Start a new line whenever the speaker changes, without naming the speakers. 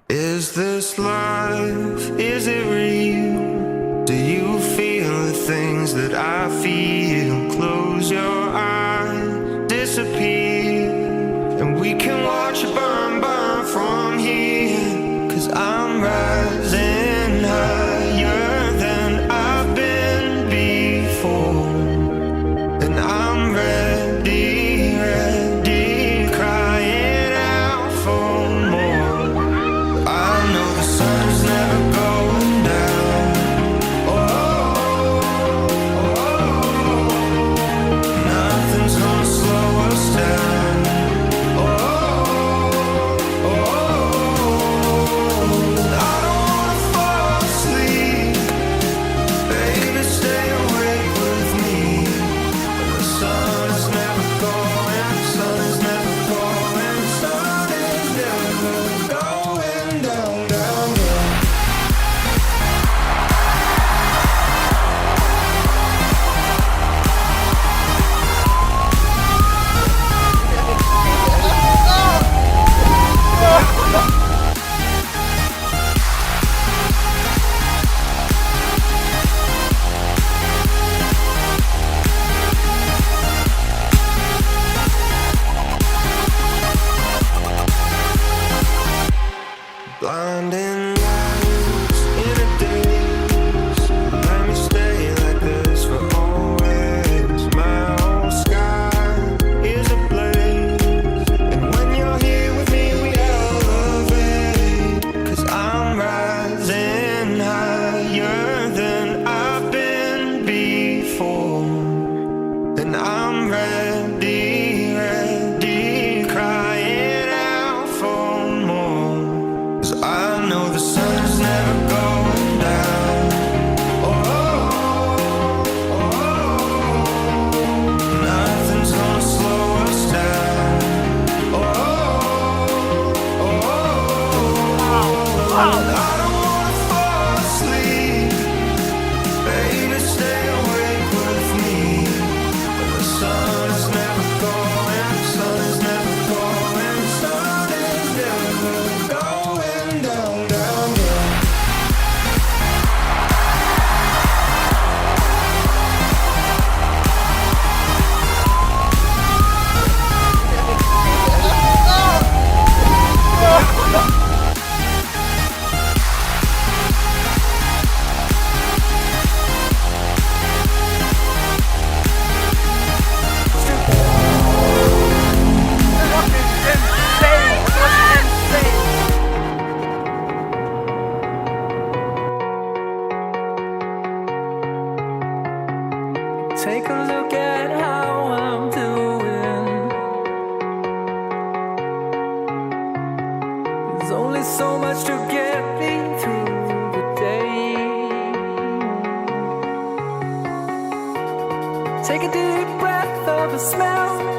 Is this life? Is it real? Do you feel the things that I feel? Close your eyes, disappear, and we can watch it burn, burn from here. 'Cause I'm rising higher than I've been before, and I'm ready, ready, crying out for more. I know the sun's never going down. Oh, nothing's gonna slow us down. I don't wanna fall asleep. Baby, stay awake with me. The sun is never going, sun is never going, sun is never going down, down, down. Blinding lights in a daze. Let me stay like this for always. My whole sky is ablaze, and when you're here with me, we elevate. 'Cause I'm rising higher than I've been before, and I'm ready, ready, crying out for more. 'Cause I know the sun's never going down. Nothing's gonna slow us down. I don't wanna fall asleep. Baby, stay awake with me. The sun is never going, sun is never going, sun is never going down, down, down.
Take a look at how I'm doing. There's only so much to get me through the day. Take a deep breath of a smell.